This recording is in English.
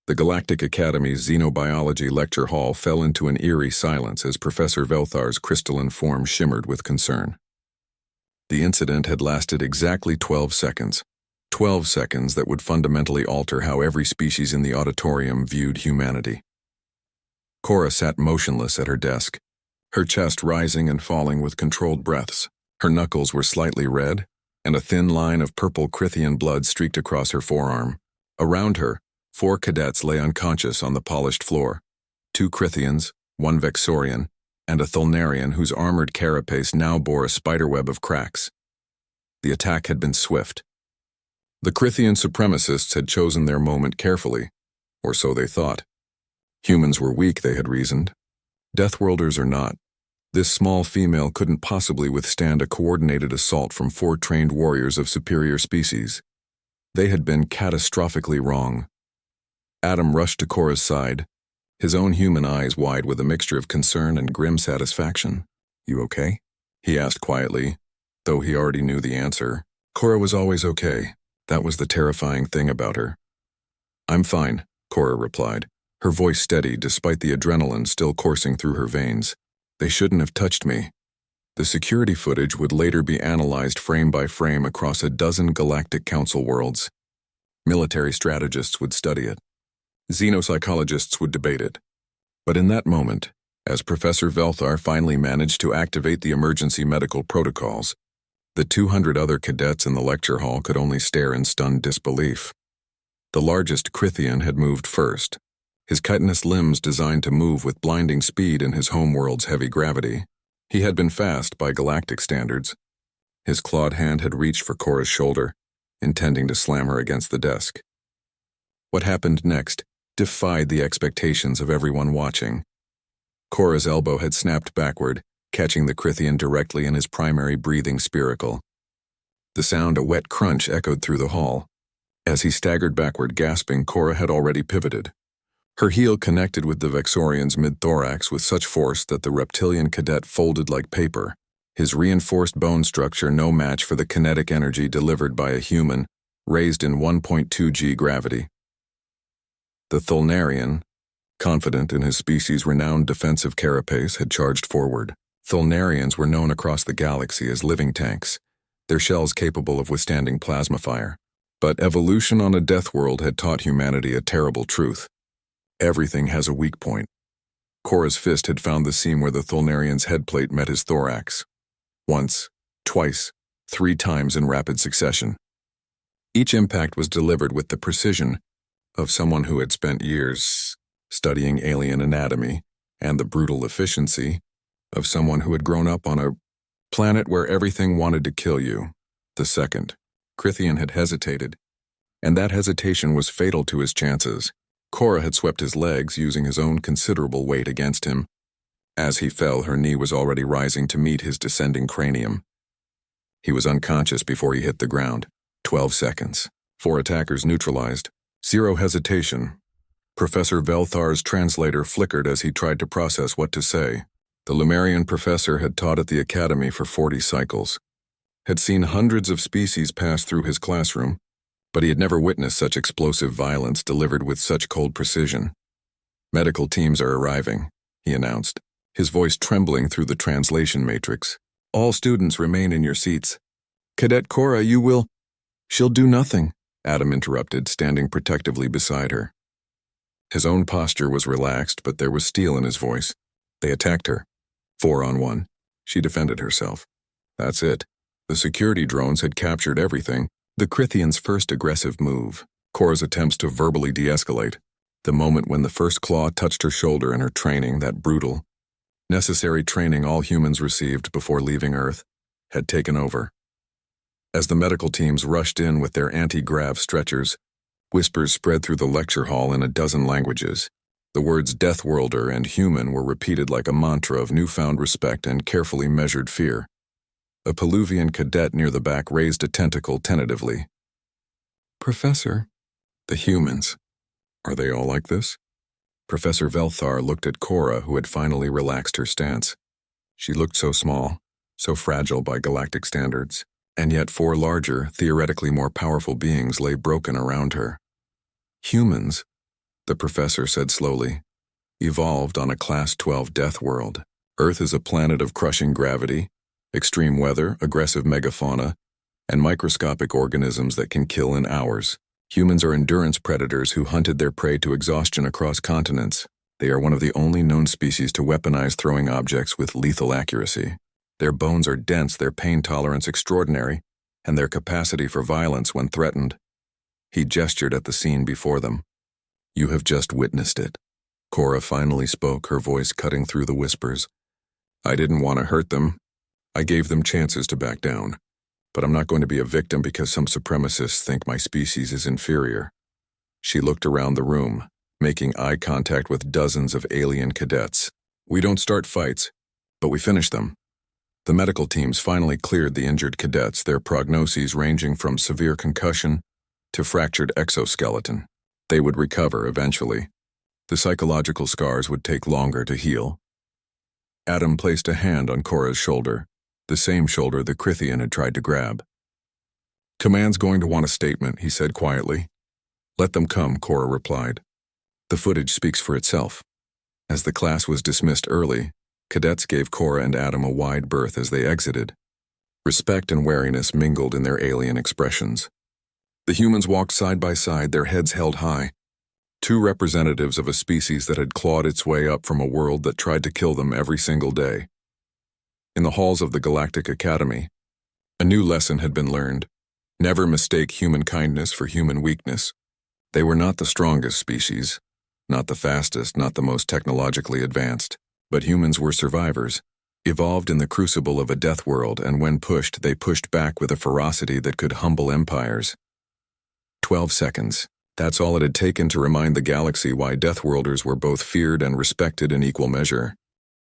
The Galactic Academy's Xenobiology lecture hall fell into an eerie silence as Professor Velthar's crystalline form shimmered with concern. The incident had lasted exactly 12 seconds. 12 seconds that would fundamentally alter how every species in the auditorium viewed humanity. Cora sat motionless at her desk, her chest rising and falling with controlled breaths. Her knuckles were slightly red, and a thin line of purple Crithian blood streaked across her forearm. Around her, 4 cadets lay unconscious on the polished floor. 2 Crithians, 1 Vexorian, and a Thulnarian whose armored carapace now bore a spiderweb of cracks. The attack had been swift. The Crithian supremacists had chosen their moment carefully, or so they thought. Humans were weak, they had reasoned. Deathworlders are not. This small female couldn't possibly withstand a coordinated assault from 4 trained warriors of superior species. They had been catastrophically wrong. Adam rushed to Cora's side, his own human eyes wide with a mixture of concern and grim satisfaction. "You okay?" he asked quietly, though he already knew the answer. Cora was always okay. That was the terrifying thing about her. "I'm fine," Cora replied, her voice steady despite the adrenaline still coursing through her veins. "They shouldn't have touched me." The security footage would later be analyzed frame by frame across a dozen Galactic Council worlds. Military strategists would study it. Xenopsychologists would debate it. But in that moment, as Professor Velthar finally managed to activate the emergency medical protocols, the 200 other cadets in the lecture hall could only stare in stunned disbelief. The largest Crithian had moved first, his chitinous limbs designed to move with blinding speed in his homeworld's heavy gravity. He had been fast by galactic standards. His clawed hand had reached for Cora's shoulder, intending to slam her against the desk. What happened next defied the expectations of everyone watching. Cora's elbow had snapped backward, catching the Crithian directly in his primary breathing spiracle. The sound, a wet crunch, echoed through the hall. As he staggered backward gasping, Cora had already pivoted. Her heel connected with the Vexorian's mid-thorax with such force that the reptilian cadet folded like paper, his reinforced bone structure no match for the kinetic energy delivered by a human, raised in 1.2 g gravity. The Thulnarian, confident in his species' renowned defensive carapace, had charged forward. Thulnarians were known across the galaxy as living tanks, their shells capable of withstanding plasma fire. But evolution on a death world had taught humanity a terrible truth. Everything has a weak point. Cora's fist had found the seam where the Thulnarian's headplate met his thorax. Once, twice, 3 times in rapid succession. Each impact was delivered with the precision of someone who had spent years studying alien anatomy and the brutal efficiency of someone who had grown up on a planet where everything wanted to kill you. The second, Crithian had hesitated, and that hesitation was fatal to his chances. Cora had swept his legs, using his own considerable weight against him. As he fell, her knee was already rising to meet his descending cranium. He was unconscious before he hit the ground. 12 seconds. 4 attackers neutralized. 0 hesitation. Professor Velthar's translator flickered as he tried to process what to say. The Lumerian professor had taught at the academy for 40 cycles, had seen hundreds of species pass through his classroom, but he had never witnessed such explosive violence delivered with such cold precision. "Medical teams are arriving," he announced, his voice trembling through the translation matrix. "All students remain in your seats." "Cadet Cora, you will—" "She'll do nothing," Adam interrupted, standing protectively beside her. His own posture was relaxed, but there was steel in his voice. They attacked her. 4-on-1. She defended herself. That's it. The security drones had captured everything. The Crithian's first aggressive move, Cora's attempts to verbally de-escalate, the moment when the first claw touched her shoulder in her training, that brutal, necessary training all humans received before leaving Earth, had taken over. As the medical teams rushed in with their anti-grav stretchers, whispers spread through the lecture hall in a dozen languages. The words Deathworlder and human were repeated like a mantra of newfound respect and carefully measured fear. A Peluvian cadet near the back raised a tentacle tentatively. "Professor." "The humans. Are they all like this?" Professor Velthar looked at Cora, who had finally relaxed her stance. She looked so small, so fragile by galactic standards, and yet 4 larger, theoretically more powerful beings lay broken around her. "Humans. the professor said slowly. Evolved on a Class 12 death world. Earth is a planet of crushing gravity, extreme weather, aggressive megafauna, and microscopic organisms that can kill in hours. Humans are endurance predators who hunted their prey to exhaustion across continents. They are one of the only known species to weaponize throwing objects with lethal accuracy. Their bones are dense, their pain tolerance extraordinary, and their capacity for violence when threatened. He gestured at the scene before them. You have just witnessed it. Cora finally spoke, her voice cutting through the whispers. I didn't want to hurt them. I gave them chances to back down. But I'm not going to be a victim because some supremacists think my species is inferior. She looked around the room, making eye contact with dozens of alien cadets. We don't start fights, but we finish them. The medical teams finally cleared the injured cadets, their prognoses ranging from severe concussion to fractured exoskeleton. They would recover eventually. The psychological scars would take longer to heal. Adam placed a hand on Cora's shoulder, the same shoulder the Crithian had tried to grab. Command's going to want a statement, he said quietly. Let them come, Cora replied. The footage speaks for itself. As the class was dismissed early, cadets gave Cora and Adam a wide berth as they exited. Respect and wariness mingled in their alien expressions. The humans walked side by side, their heads held high. Two representatives of a species that had clawed its way up from a world that tried to kill them every single day. In the halls of the Galactic Academy, a new lesson had been learned. Never mistake human kindness for human weakness. They were not the strongest species, not the fastest, not the most technologically advanced, but humans were survivors, evolved in the crucible of a death world, and when pushed, they pushed back with a ferocity that could humble empires. 12 seconds. That's all it had taken to remind the galaxy why Deathworlders were both feared and respected in equal measure.